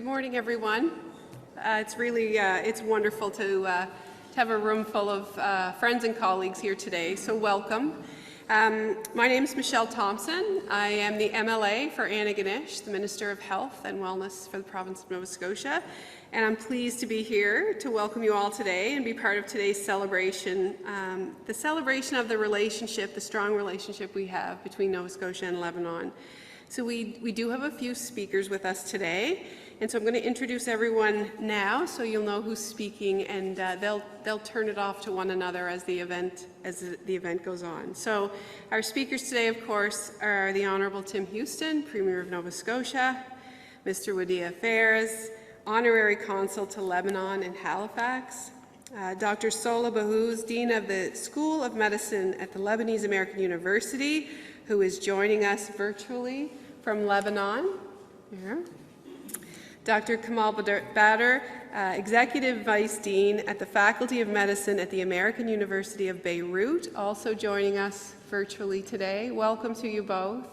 Good morning, everyone. It's wonderful to have a room full of friends and colleagues here today, so welcome. My name is Michelle Thompson. I am the MLA for Antigonish, the Minister of Health and Wellness for the province of Nova Scotia, and I'm pleased to be here to welcome you all today and be part of today's celebration, the celebration of the relationship, the strong relationship we have between Nova Scotia and Lebanon. So we do have a few speakers with us today, and so I'm going to introduce everyone now so you'll know who's speaking, and they'll turn it off to one another as the event goes on. So our speakers today, of course, are the Honourable Tim Houston, Premier of Nova Scotia, Mr. Wadih Fares, Honorary Consul to Lebanon in Halifax, Dr. Sola Aoun Bahous, Dean of the School of Medicine at the Lebanese American University, who is joining us virtually from Lebanon. Here. Dr. Kamal Badr, Executive Vice Dean at the Faculty of Medicine at the American University of Beirut, also joining us virtually today. Welcome to you both.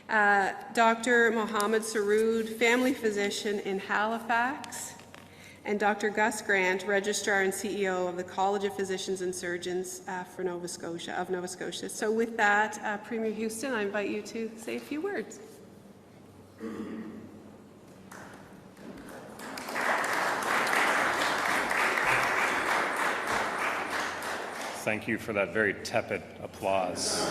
Dr. Mohammad Srour, Family Physician in Halifax, and Dr. Gus Grant, Registrar and CEO of the College of Physicians and Surgeons for Nova Scotia. So with that, Premier Houston, I invite you to say a few words. Thank you for that very tepid applause.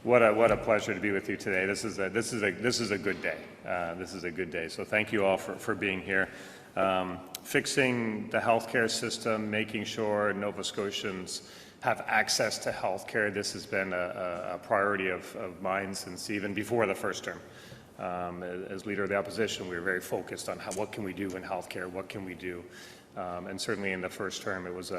What a pleasure to be with you today. This is a good day. This is a good day. So thank you all for being here. Fixing the healthcare system, making sure Nova Scotians have access to healthcare. This has been a priority of mine since even before the first term. As leader of the opposition, we were very focused on what can we do in healthcare, what can we do. And certainly in the first term, it was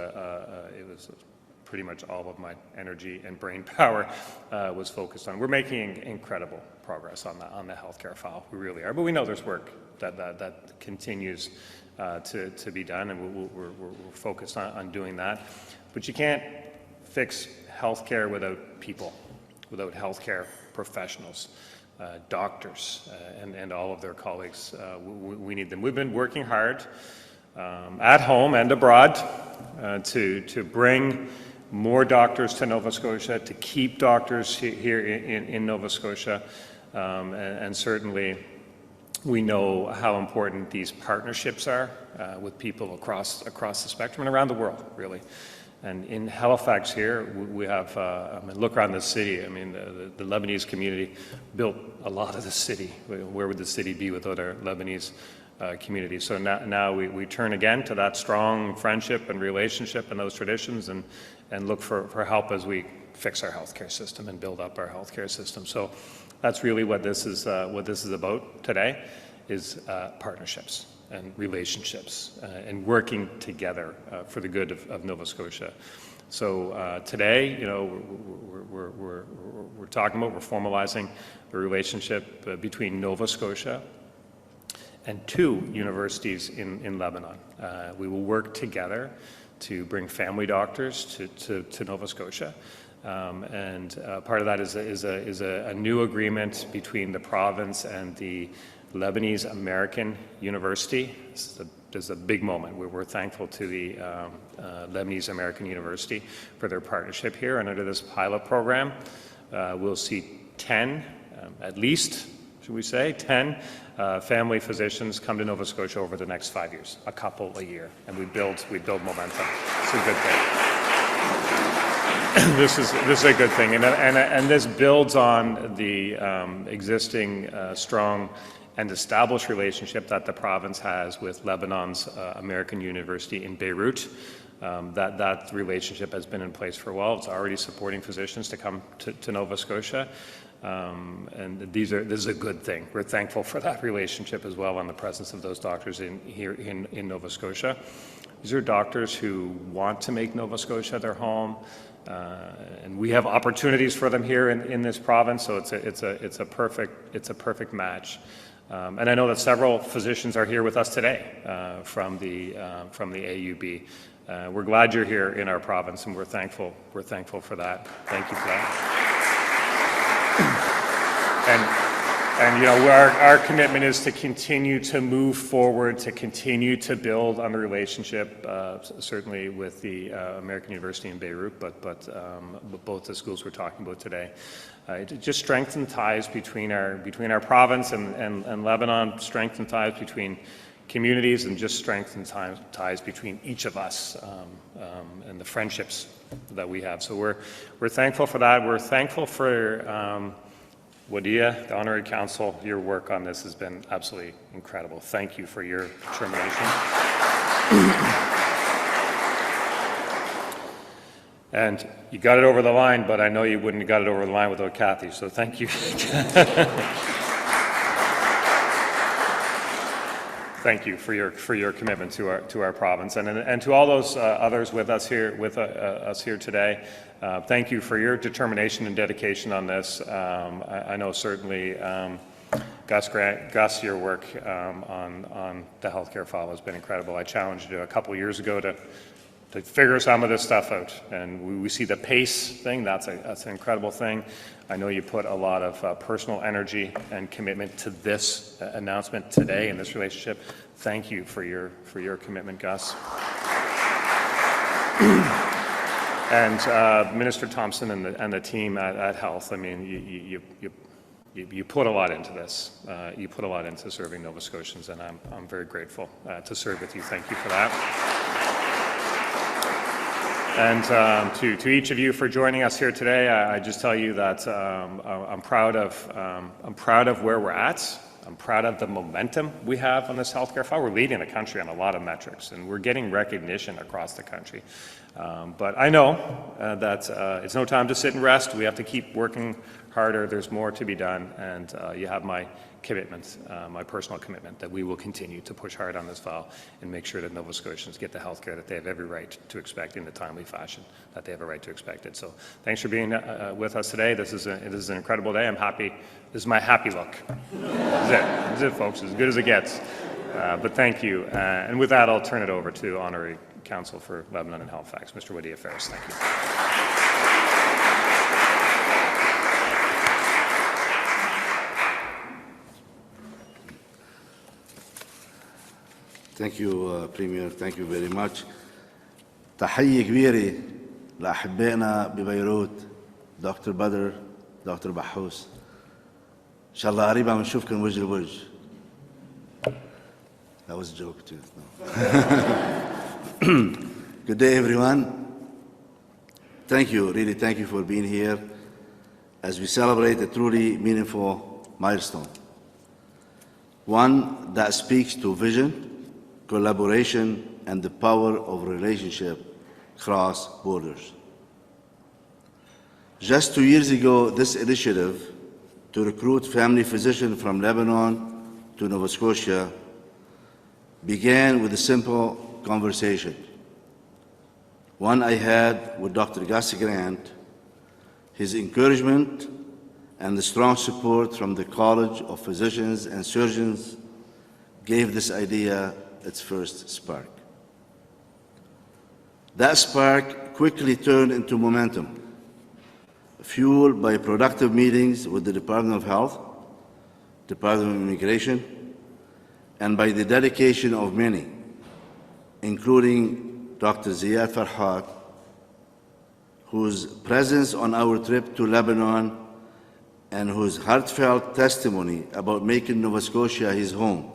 pretty much all of my energy and brain power was focused on. We're making incredible progress on the healthcare file. We really are, but we know there's work that continues to be done, and we're focused on doing that. But you can't fix healthcare without people, without healthcare professionals, doctors, and all of their colleagues. We need them. We've been working hard at home and abroad to bring more doctors to Nova Scotia, to keep doctors here in Nova Scotia, and certainly we know how important these partnerships are with people across the spectrum and around the world, really. And in Halifax here, we have, look around the city. I mean, the Lebanese community built a lot of the city. Where would the city be without our Lebanese community? So now we turn again to that strong friendship and relationship and those traditions, and look for help as we fix our healthcare system and build up our healthcare system. So that's really what this is about today, is partnerships and relationships and working together for the good of Nova Scotia. So today, you know, we're talking about, we're formalizing the relationship between Nova Scotia and two universities in Lebanon. We will work together to bring family doctors to Nova Scotia. And part of that is a new agreement between the province and the Lebanese American University. This is a big moment. We're thankful to the Lebanese American University for their partnership here. And under this pilot program, we'll see 10, at least, should we say, 10 family physicians come to Nova Scotia over the next 5 years, a couple a year, and we build momentum. It's a good thing. This is a good thing, and this builds on the existing strong and established relationship that the province has with Lebanon's American University in Beirut. That relationship has been in place for a while. It's already supporting physicians to come to Nova Scotia. And this is a good thing. We're thankful for that relationship as well, and the presence of those doctors here in Nova Scotia. These are doctors who want to make Nova Scotia their home, and we have opportunities for them here in this province. So it's a perfect match. And I know that several physicians are here with us today from the AUB. We're glad you're here in our province, and we're thankful for that. Thank you for that. And you know, our commitment is to continue to move forward, to continue to build on the relationship, certainly with the American University in Beirut, but both the schools we're talking about today. Just strengthen ties between our province and Lebanon, strengthen ties between communities, and just strengthen ties between each of us and the friendships that we have. So we're thankful for that. We're thankful for Wadih, the Honorary Consul. Your work on this has been absolutely incredible. Thank you for your determination. And you got it over the line, but I know you wouldn't have got it over the line without Kathy, so thank you. Thank you for your commitment to our province, and to all those others with us here today. Thank you for your determination and dedication on this. I know certainly Gus Grant, your work on the healthcare file has been incredible. I challenged you a couple years ago to figure some of this stuff out, and we see the pace thing. That's an incredible thing. I know you put a lot of personal energy and commitment to this announcement today in this relationship. Thank you for your commitment, Gus. And Minister Thompson and the team at Health. I mean, you put a lot into this. You put a lot into serving Nova Scotians, and I'm very grateful to serve with you. Thank you for that. And to each of you for joining us here today, I just tell you that I'm proud of where we're at. I'm proud of the momentum we have on this healthcare file. We're leading the country on a lot of metrics, and we're getting recognition across the country. But I know that it's no time to sit and rest. We have to keep working harder. There's more to be done, and you have my commitment, my personal commitment, that we will continue to push hard on this file and make sure that Nova Scotians get the health care that they have every right to expect in the timely fashion that they have a right to expect it. So thanks for being with us today. This is an incredible day. I'm happy. This is my happy look. This is it, folks, as good as it gets. But thank you. And with that, I'll turn it over to Honorary Consul for Lebanon and Halifax, Mr. Wadih Fares. Thank you. Thank you, Premier. Thank you very much. تحية كبيرة لأحبائنا ببيروت دكتور بدر دكتور بحوس. إن شاء الله قريبا بنشوفكم وجه لوجه. That was a joke too. No. Good day, everyone. Thank you, really thank you for being here as we celebrate a truly meaningful milestone. One that speaks to vision, collaboration, and the power of relationship across borders. Just 2 years ago, this initiative to recruit family physicians from Lebanon to Nova Scotia began with a simple conversation, one I had with Dr. Gus Grant, his encouragement, and the strong support from the College of Physicians and Surgeons gave this idea its first spark. That spark quickly turned into momentum, fueled by productive meetings with the Department of Health, Department of Immigration, and by the dedication of many, including Dr. Ziad Farhat, whose presence on our trip to Lebanon and whose heartfelt testimony about making Nova Scotia his home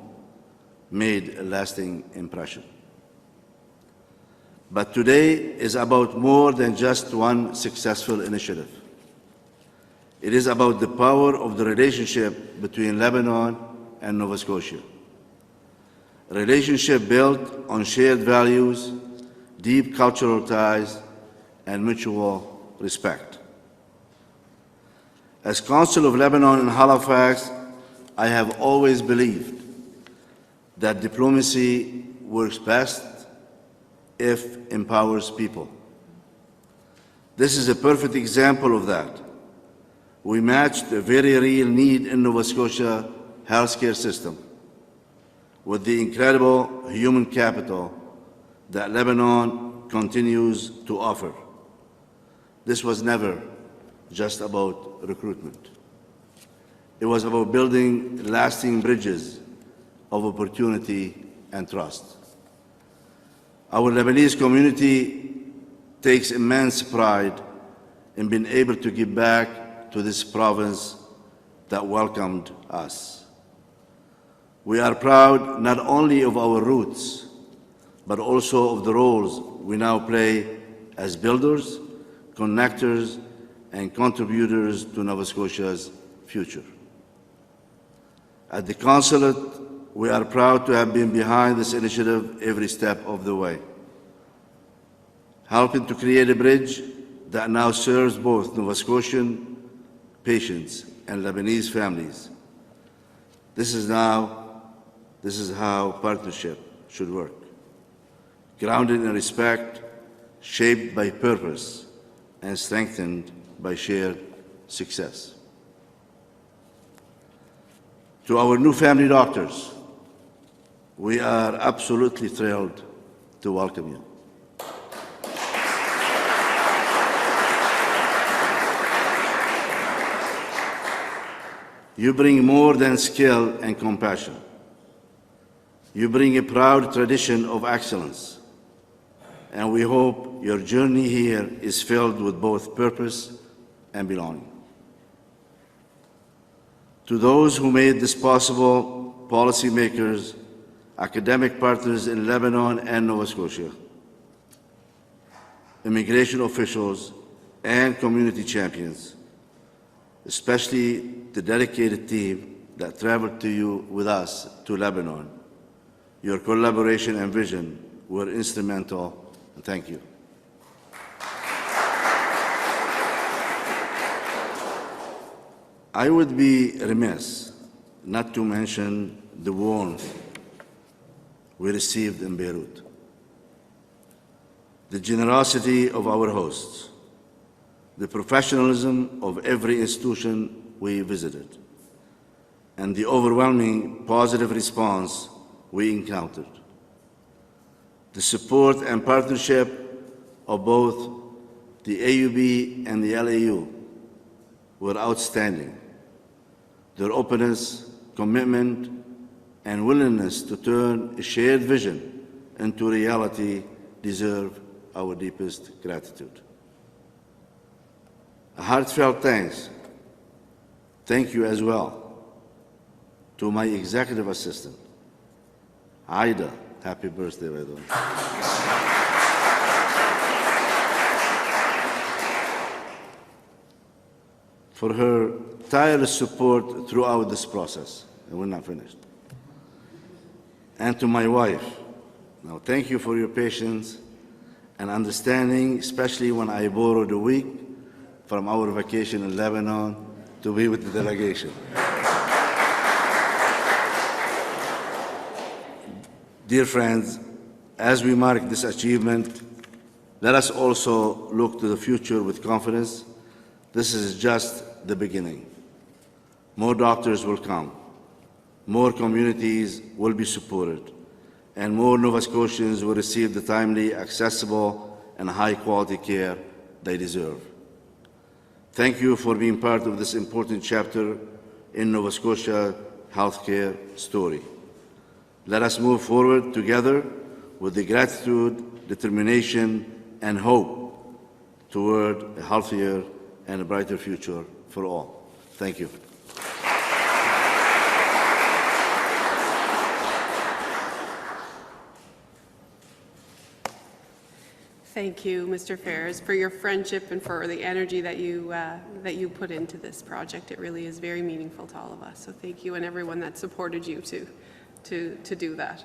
made a lasting impression. But today is about more than just one successful initiative. It is about the power of the relationship between Lebanon and Nova Scotia. A relationship built on shared values, deep cultural ties, and mutual respect. As Consul of Lebanon in Halifax, I have always believed that diplomacy works best if it empowers people. This is a perfect example of that. We matched a very real need in Nova Scotia healthcare system with the incredible human capital that Lebanon continues to offer. This was never just about recruitment. It was about building lasting bridges of opportunity and trust. Our Lebanese community takes immense pride in being able to give back to this province that welcomed us. We are proud not only of our roots, but also of the roles we now play as builders, connectors, and contributors to Nova Scotia's future. At the Consulate, we are proud to have been behind this initiative every step of the way, helping to create a bridge that now serves both Nova Scotian patients and Lebanese families. This is how partnership should work, grounded in respect, shaped by purpose, and strengthened by shared success. To our new family doctors, we are absolutely thrilled to welcome you. You bring more than skill and compassion. You bring a proud tradition of excellence, and we hope your journey here is filled with both purpose and belonging. To those who made this possible, policymakers, academic partners in Lebanon and Nova Scotia, immigration officials, and community champions, especially the dedicated team that traveled with us to Lebanon. Your collaboration and vision were instrumental, and thank you. I would be remiss not to mention the warmth we received in Beirut, the generosity of our hosts, the professionalism of every institution we visited, and the overwhelming positive response we encountered. The support and partnership of both the AUB and the LAU were outstanding. Their openness, commitment, and willingness to turn a shared vision into reality deserve our deepest gratitude. A heartfelt thank you as well to my executive assistant, Aida. Happy birthday, by the way. For her tireless support throughout this process, and we're not finished. And to my wife, now thank you for your patience and understanding, especially when I borrowed a week from our vacation in Lebanon to be with the delegation. Dear friends, as we mark this achievement, let us also look to the future with confidence. This is just the beginning. More doctors will come, more communities will be supported, and more Nova Scotians will receive the timely, accessible, and high-quality care they deserve. Thank you for being part of this important chapter in Nova Scotia healthcare story. Let us move forward together with the gratitude, determination, and hope toward a healthier and a brighter future for all. Thank you. Thank you, Mr. Fares, for your friendship and for the energy that you put into this project. It really is very meaningful to all of us. So thank you and everyone that supported you to do that.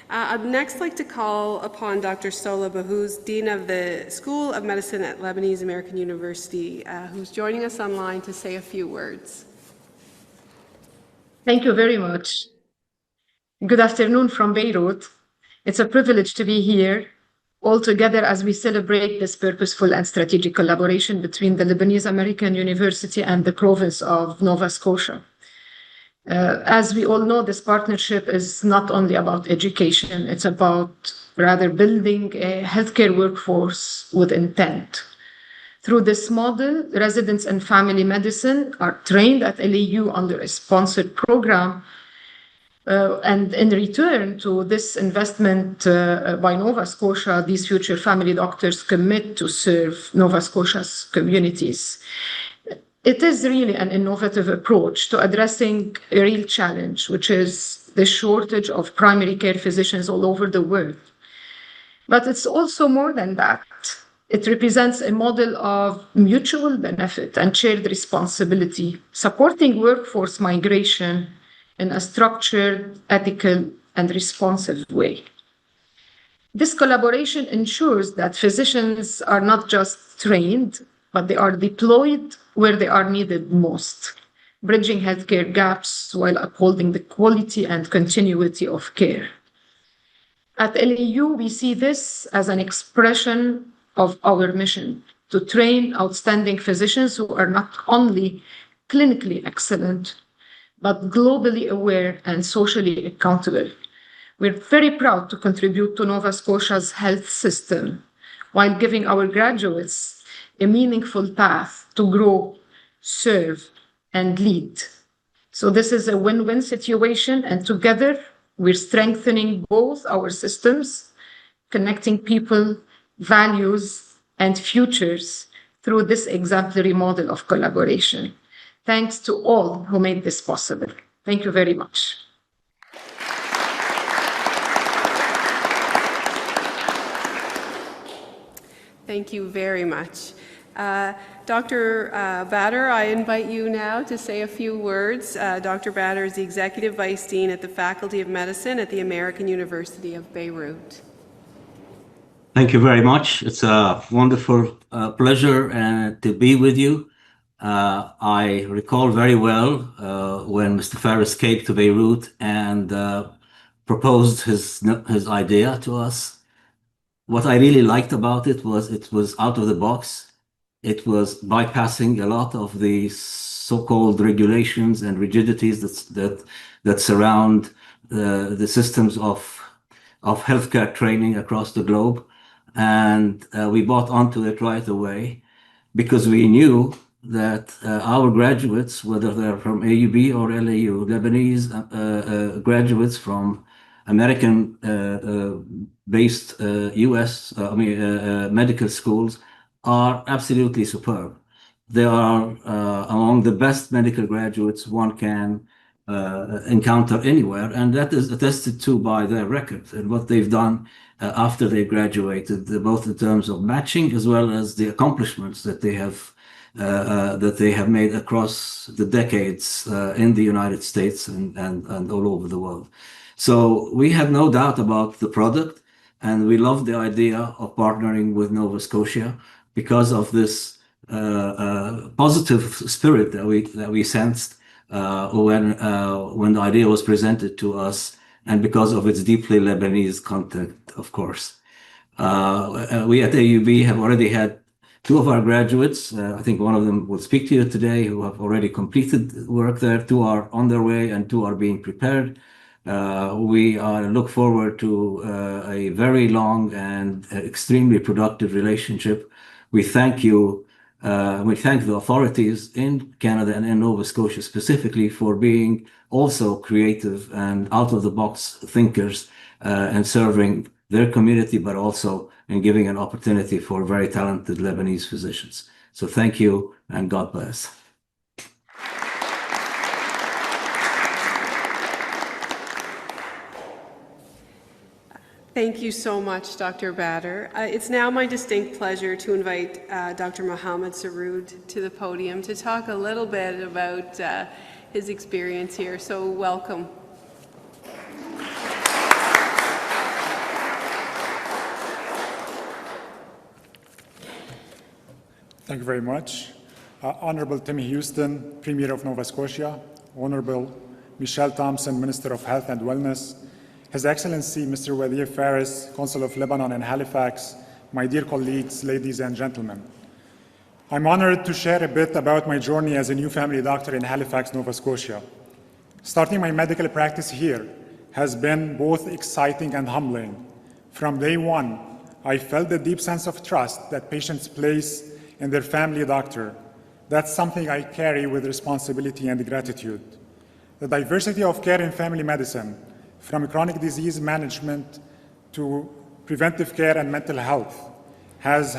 I'd next like to call upon Dr. Sola Bahous, Dean of the School of Medicine at Lebanese American University, who's joining us online to say a few words. Thank you very much. Good afternoon from Beirut. It's a privilege to be here all together as we celebrate this purposeful and strategic collaboration between the Lebanese American University and the province of Nova Scotia. As we all know, this partnership is not only about education, it's about rather building a healthcare workforce with intent. Through this model, residents in family medicine are trained at LAU under a sponsored program. And in return to this investment by Nova Scotia, these future family doctors commit to serve Nova Scotia's communities. It is really an innovative approach to addressing a real challenge, which is the shortage of primary care physicians all over the world. But it's also more than that. It represents a model of mutual benefit and shared responsibility, supporting workforce migration in a structured, ethical, and responsive way. This collaboration ensures that physicians are not just trained, but they are deployed where they are needed most, bridging healthcare gaps while upholding the quality and continuity of care. At LAU, we see this as an expression of our mission to train outstanding physicians who are not only clinically excellent, but globally aware and socially accountable. We're very proud to contribute to Nova Scotia's health system while giving our graduates a meaningful path to grow, serve, and lead. So this is a win-win situation, and together we're strengthening both our systems, connecting people, values, and futures through this exemplary model of collaboration. Thanks to all who made this possible. Thank you very much. Thank you very much. Dr. Badr, I invite you now to say a few words. Dr. Badr is the Executive Vice Dean at the Faculty of Medicine at the American University of Beirut. Thank you very much. It's a wonderful pleasure to be with you. I recall very well when Mr. Fares came to Beirut and proposed his idea to us. What I really liked about it was out of the box. It was bypassing a lot of the so-called regulations and rigidities that surround the systems of healthcare training across the globe. And we bought onto it right away because we knew that our graduates, whether they're from AUB or LAU, Lebanese graduates from American-based US medical schools are absolutely superb. They are among the best medical graduates one can encounter anywhere, and that is attested to by their record and what they've done after they graduated, both in terms of matching as well as the accomplishments that they have made across the decades in the United States and all over the world. So we have no doubt about the product, and we love the idea of partnering with Nova Scotia because of this positive spirit that we sensed when the idea was presented to us, and because of its deeply Lebanese content, of course. We at AUB have already had two of our graduates, I think one of them will speak to you today, who have already completed work there. Two are on their way and two are being prepared. We look forward to a very long and extremely productive relationship. We thank you. We thank the authorities in Canada and in Nova Scotia specifically for being also creative and out-of-the-box thinkers and serving their community, but also in giving an opportunity for very talented Lebanese physicians. So thank you and God bless. Thank you so much, Dr. Badr. It's now my distinct pleasure to invite Dr. Mohammad Srour to the podium to talk a little bit about his experience here. So welcome. Thank you very much. Honorable Timmy Houston, Premier of Nova Scotia, Honorable Michelle Thompson, Minister of Health and Wellness, His Excellency Mr. Wadih Fares, Consul of Lebanon in Halifax, my dear colleagues, ladies and gentlemen. I'm honored to share a bit about my journey as a new family doctor in Halifax, Nova Scotia. Starting my medical practice here has been both exciting and humbling. From day one, I felt the deep sense of trust that patients place in their family doctor. That's something I carry with responsibility and gratitude. The diversity of care in family medicine, from chronic disease management to preventive care and mental health, has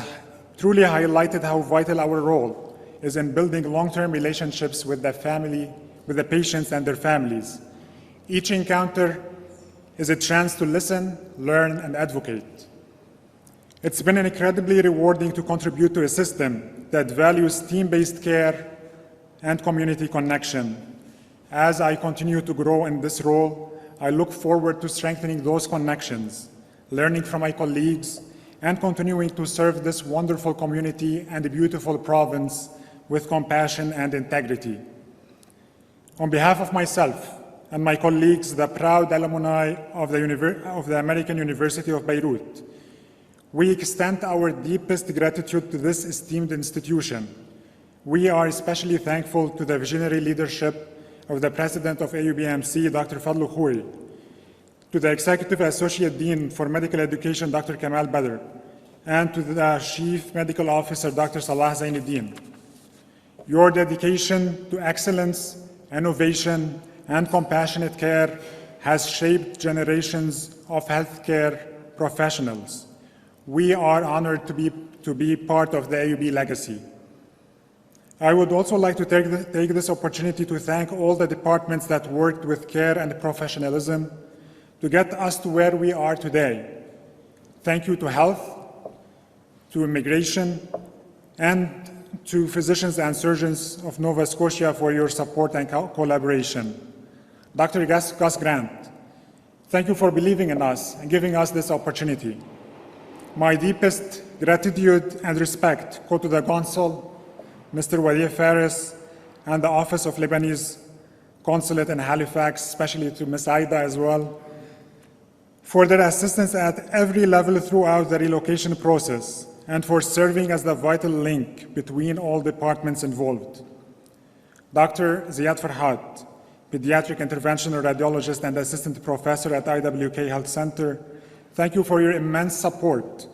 truly highlighted how vital our role is in building long-term relationships with the patients and their families. Each encounter is a chance to listen, learn, and advocate. It's been incredibly rewarding to contribute to a system that values team-based care and community connection. As I continue to grow in this role, I look forward to strengthening those connections, learning from my colleagues, and continuing to serve this wonderful community and a beautiful province with compassion and integrity. On behalf of myself and my colleagues, the proud alumni of the American University of Beirut, we extend our deepest gratitude to this esteemed institution. We are especially thankful to the visionary leadership of the President of AUBMC, Dr. Fadl Khoui, to the Executive Associate Dean for Medical Education, Dr. Kamal Badr, and to the Chief Medical Officer, Dr. Salah Zainuddin. Your dedication to excellence, innovation, and compassionate care has shaped generations of healthcare professionals. We are honored to be part of the AUB legacy. I would also like to take this opportunity to thank all the departments that worked with care and professionalism to get us to where we are today. Thank you to health, to immigration, and to physicians and surgeons of Nova Scotia for your support and collaboration. Dr. Gus Grant, thank you for believing in us and giving us this opportunity. My deepest gratitude and respect go to the Consul, Mr. Wadih Fares, and the Office of Lebanese Consulate in Halifax, especially to Ms. Aida as well, for their assistance at every level throughout the relocation process and for serving as the vital link between all departments involved. Dr. Ziad Farhat, Pediatric Interventional Radiologist and Assistant Professor at IWK Health Center, thank you for your immense support.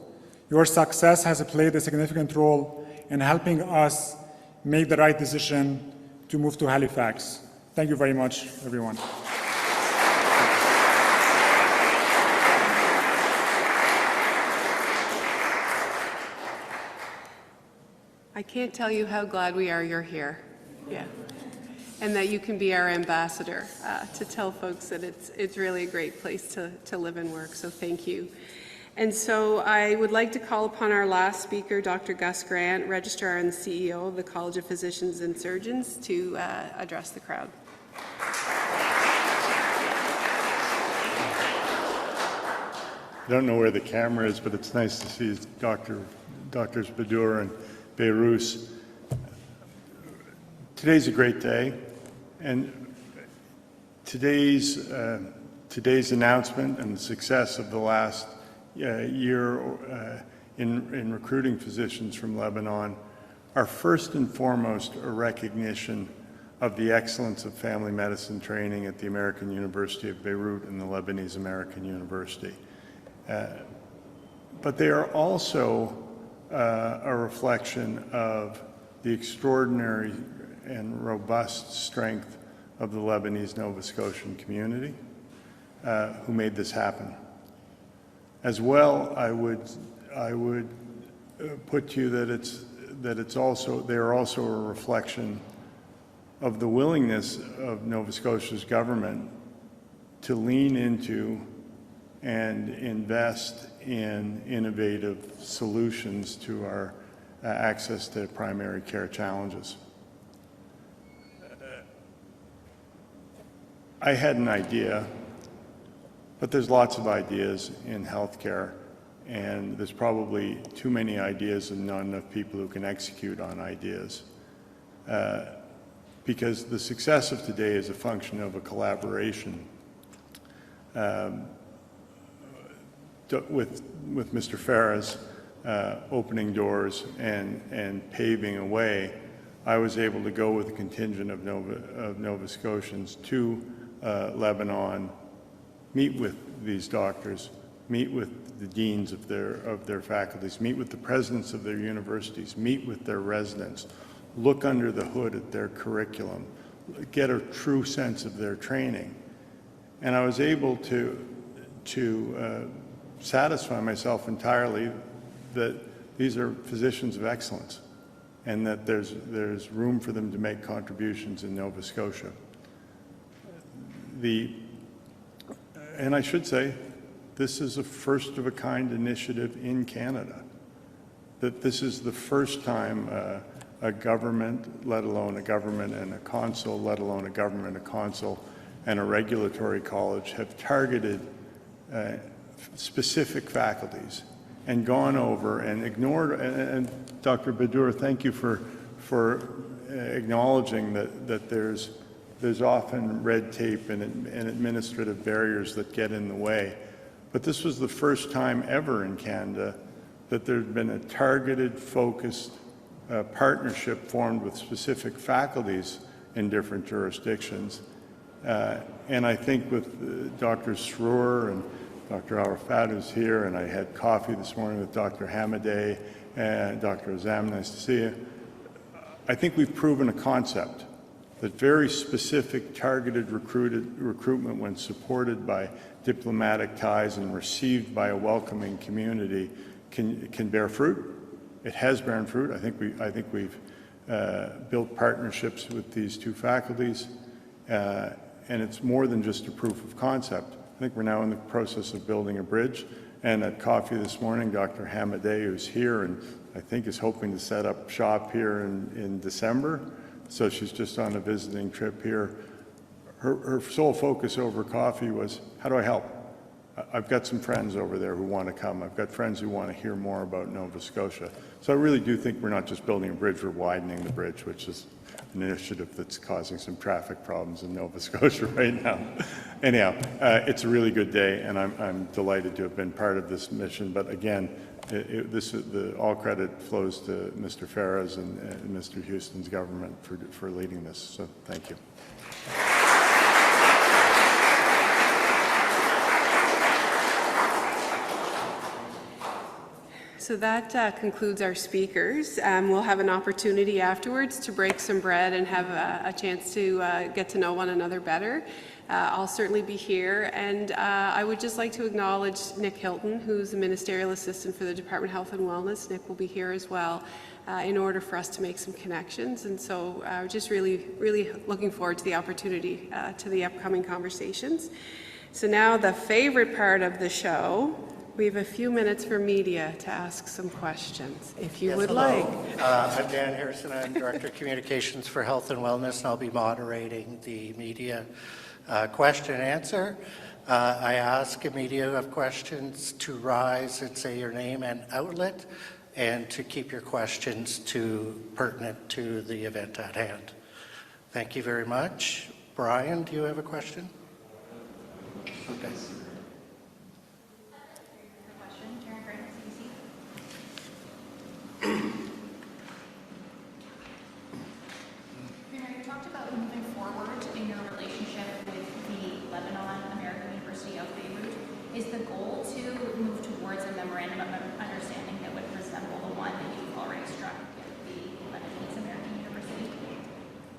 Your success has played a significant role in helping us make the right decision to move to Halifax. Thank you very much, everyone. I can't tell you how glad we are you're here. Yeah. And that you can be our ambassador to tell folks that it's really a great place to live and work. So thank you. And so I would like to call upon our last speaker, Dr. Gus Grant, Registrar and CEO of the College of Physicians and Surgeons, to address the crowd. I don't know where the camera is, but it's nice to see Drs. Badr and Bahous. Today's a great day, and today's announcement and the success of the last year in recruiting physicians from Lebanon are first and foremost a recognition of the excellence of family medicine training at the American University of Beirut and the Lebanese American University. But they are also a reflection of the extraordinary and robust strength of the Lebanese Nova Scotian community who made this happen. As well, I would put to you that they are also a reflection of the willingness of Nova Scotia's government to lean into and invest in innovative solutions to our access to primary care challenges. I had an idea, but there's lots of ideas in healthcare, and there's probably too many ideas and not enough people who can execute on ideas. Because the success of today is a function of a collaboration with Mr. Fares opening doors and paving a way. I was able to go with a contingent of Nova Scotians to Lebanon, meet with these doctors, meet with the deans of their faculties, meet with the presidents of their universities, meet with their residents, look under the hood at their curriculum, get a true sense of their training. And I was able to satisfy myself entirely that these are physicians of excellence and that there's room for them to make contributions in Nova Scotia. And I should say, this is a first-of-a-kind initiative in Canada, that this is the first time a government, let alone a government and a consul, let alone a government, a consul, and a regulatory college have targeted specific faculties and gone over and ignored, and Dr. Badr, thank you for acknowledging that there's often red tape and administrative barriers that get in the way. But this was the first time ever in Canada that there's been a targeted, focused partnership formed with specific faculties in different jurisdictions. And I think with Dr. Srour and Dr. Arafat, who's here, and I had coffee this morning with Dr. Hamadeh and Dr. Azam, nice to see you. I think we've proven a concept that very specific targeted recruitment, when supported by diplomatic ties and received by a welcoming community, can bear fruit. It has borne fruit. I think we've built partnerships with these two faculties, and it's more than just a proof of concept. I think we're now in the process of building a bridge. And at coffee this morning, Dr. Hamadeh, who's here and I think is hoping to set up shop here in December. So she's just on a visiting trip here. Her sole focus over coffee was, how do I help? I've got some friends over there who want to come. I've got friends who want to hear more about Nova Scotia. So I really do think we're not just building a bridge, we're widening the bridge, which is an initiative that's causing some traffic problems in Nova Scotia right now. Anyhow, it's a really good day, and I'm delighted to have been part of this mission. But again, all credit flows to Mr. Fares and Mr. Houston's government for leading this. So thank you. So that concludes our speakers. We'll have an opportunity afterwards to break some bread and have a chance to get to know one another better. I'll certainly be here, and I would just like to acknowledge Nick Hilton, who's the Ministerial Assistant for the Department of Health and Wellness. Nick will be here as well in order for us to make some connections, and so just really looking forward to the opportunity to the upcoming conversations. So now the favorite part of the show. We have a few minutes for media to ask some questions, if you would like. I'm Dan Harrison. I'm Director of Communications for Health and Wellness, and I'll be moderating the media question and answer. I ask media who have questions to rise and say your name and outlet, and to keep your questions pertinent to the event at hand. Thank you very much. Brian, do you have a question? Okay. You talked about moving forward in your relationship with the Lebanon American University of Beirut. Is the goal to move towards a memorandum of understanding that would resemble the one that you've already struck with the Lebanese American University?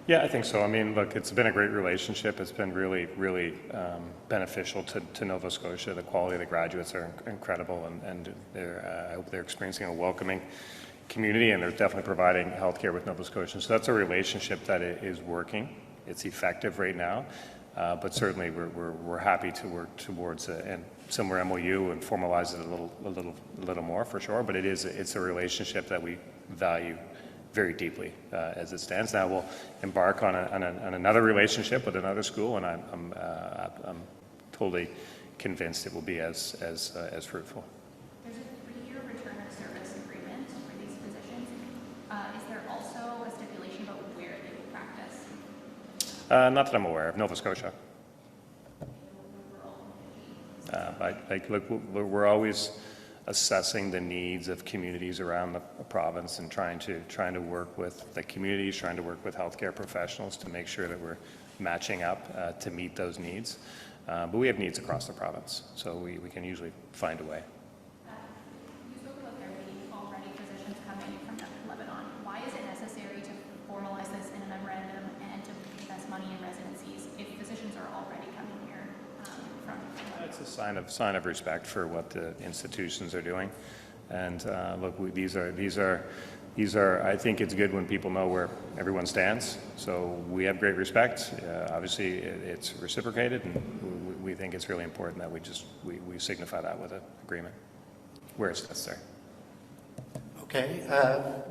Yeah, I think so. I mean, look, it's been a great relationship. It's been really beneficial to Nova Scotia. The quality of the graduates are incredible, and I hope they're experiencing a welcoming community, and they're definitely providing healthcare with Nova Scotia. So that's a relationship that is working. It's effective right now, but certainly we're happy to work towards a similar MOU and formalize it a little more for sure. But it's a relationship that we value very deeply as it stands. Now we'll embark on another relationship with another school, and I'm totally convinced it will be as fruitful. There's a 3-year return of service agreement for these positions. Is there also a stipulation about where they will practice? Not that I'm aware of. Nova Scotia. Look, we're always assessing the needs of communities around the province and trying to work with the communities, trying to work with healthcare professionals to make sure that we're matching up to meet those needs. But we have needs across the province, so we can usually find a way. You spoke about there being already physicians coming from Lebanon. Why is it necessary to formalize this in a memorandum and to invest money in residencies if physicians are already coming here from Lebanon? It's a sign of respect for what the institutions are doing. And look, these are, I think it's good when people know where everyone stands. So we have great respect. Obviously, it's reciprocated, and we think it's really important that we signify that with an agreement where it's necessary. Okay,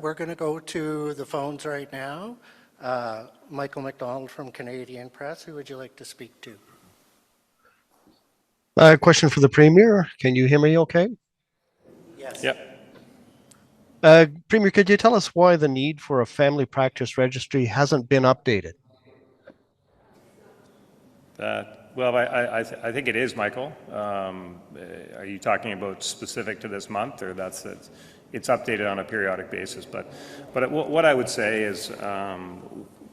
we're going to go to the phones right now. Michael McDonald from Canadian Press, who would you like to speak to? Question for the Premier. Can you hear me okay? Yes. Yep. Premier, could you tell us why the need for a family practice registry hasn't been updated? Well, I think it is, Michael. Are you talking about specific to this month, or it's updated on a periodic basis? But what I would say is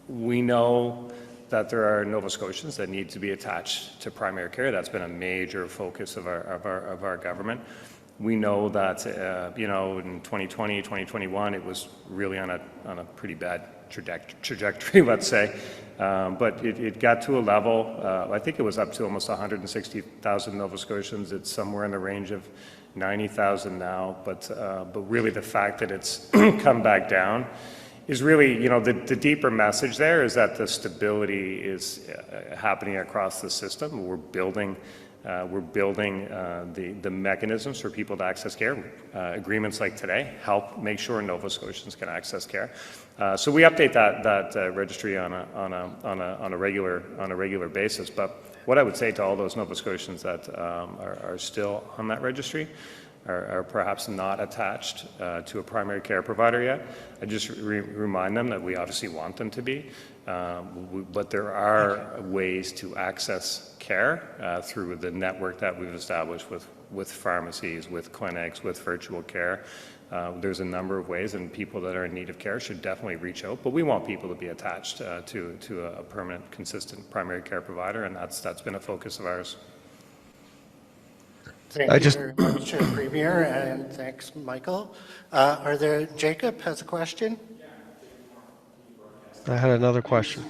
we know that there are Nova Scotians that need to be attached to primary care. That's been a major focus of our government. We know that in 2020, 2021, it was really on a pretty bad trajectory, let's say. But it got to a level, I think it was up to almost 160,000 Nova Scotians. It's somewhere in the range of 90,000 now. But really the fact that it's come back down is really, the deeper message there is that the stability is happening across the system. We're building the mechanisms for people to access care. Agreements like today help make sure Nova Scotians can access care. So we update that registry on a regular basis. But what I would say to all those Nova Scotians that are still on that registry, are perhaps not attached to a primary care provider yet, I just remind them that we obviously want them to be, but there are ways to access care through the network that we've established with pharmacies, with clinics, with virtual care. There's a number of ways, and people that are in need of care should definitely reach out, but we want people to be attached to a permanent, consistent primary care provider, and that's been a focus of ours. Thank you very much, Premier, and thanks, Michael. Jacob has a question? I had another question.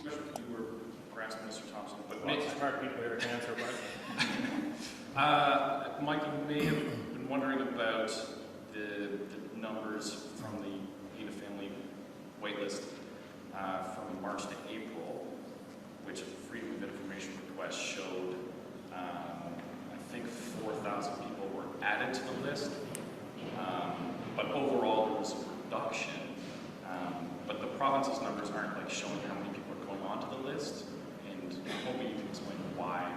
Perhaps Mr. Thompson, but smart people here can answer a Michael, you may have been wondering about the numbers from the Need a Family waitlist from March to April, which a Freedom of Information request showed. I think 4,000 people were added to the list, but overall there was a reduction. But the province's numbers aren't showing how many people are going onto the list, and I'm hoping you can explain why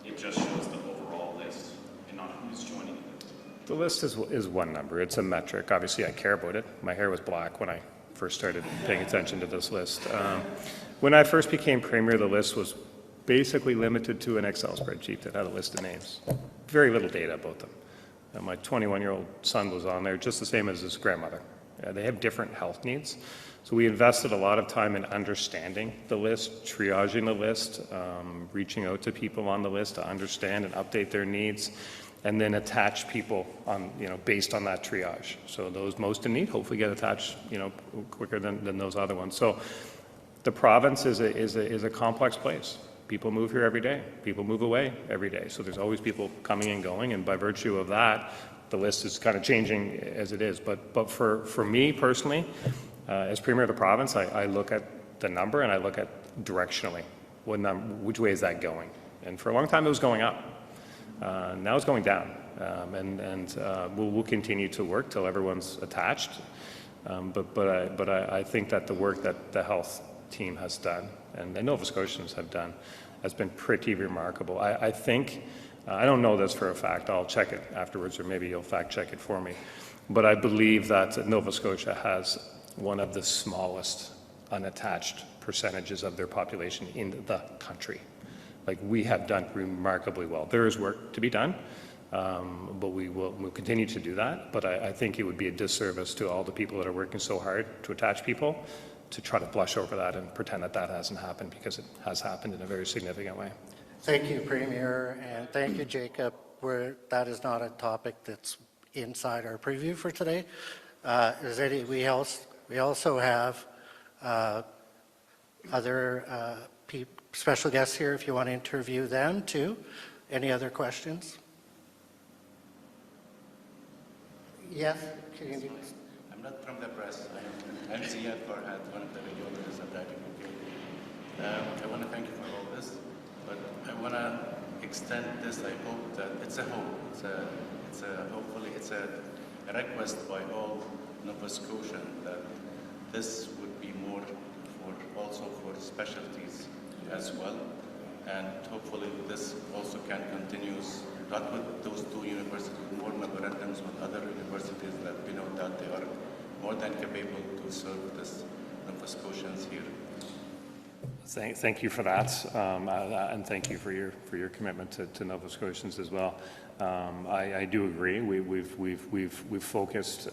it just shows the overall list and not who's joining it. The list is one number. It's a metric. Obviously, I care about it. My hair was black when I first started paying attention to this list. When I first became Premier, the list was basically limited to an Excel spreadsheet that had a list of names. Very little data about them. My 21-year-old son was on there, just the same as his grandmother. They have different health needs. So we invested a lot of time in understanding the list, triaging the list, reaching out to people on the list to understand and update their needs, and then attach people on, based on that triage. So those most in need hopefully get attached, quicker than those other ones. So the province is a complex place. People move here every day. People move away every day. So there's always people coming and going, and by virtue of that, the list is kind of changing as it is. But for me personally, as Premier of the province, I look at the number and I look at directionally, which way is that going? And for a long time it was going up. Now it's going down. We'll continue to work till everyone's attached. But I think that the work that the health team has done and the Nova Scotians have done has been pretty remarkable. I think, I don't know this for a fact, I'll check it afterwards, or maybe you'll fact check it for me, but I believe that Nova Scotia has one of the smallest unattached percentages of their population in the country. We have done remarkably well. There is work to be done, but we'll continue to do that, but I think it would be a disservice to all the people that are working so hard to attach people to try to blush over that and pretend that hasn't happened, because it has happened in a very significant way. Thank you, Premier, and thank you, Jacob. That is not a topic that's inside our preview for today. We also have other special guests here if you want to interview them too. Any other questions? Yes? I'm not from the press. I'm Ziad Farhat, one of the regulators of that UK. I want to thank you for all this, but I want to extend this. I hope that it's a hope. Hopefully it's a request by all Nova Scotian that this would be more also for specialties as well, and hopefully this also can continue, not with those two universities, more memorandums with other universities that we know that they are more than capable to serve this Nova Scotians here. Thank you for that, and thank you for your commitment to Nova Scotians as well. I do agree. We've focused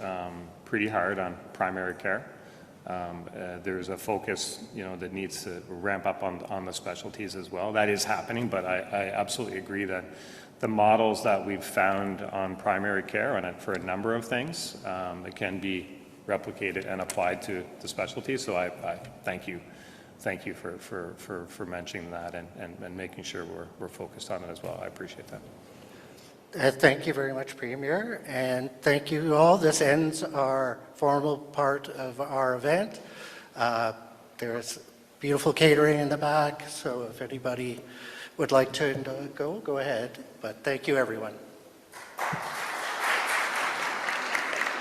pretty hard on primary care. There's a focus, that needs to ramp up on the specialties as well. That is happening, but I absolutely agree that the models that we've found on primary care and for a number of things, it can be replicated and applied to the specialties. So I thank you for mentioning that and making sure we're focused on it as well. I appreciate that. Thank you very much, Premier, and thank you all. This ends our formal part of our event. There's beautiful catering in the back, so if anybody would like to go ahead. But thank you, everyone.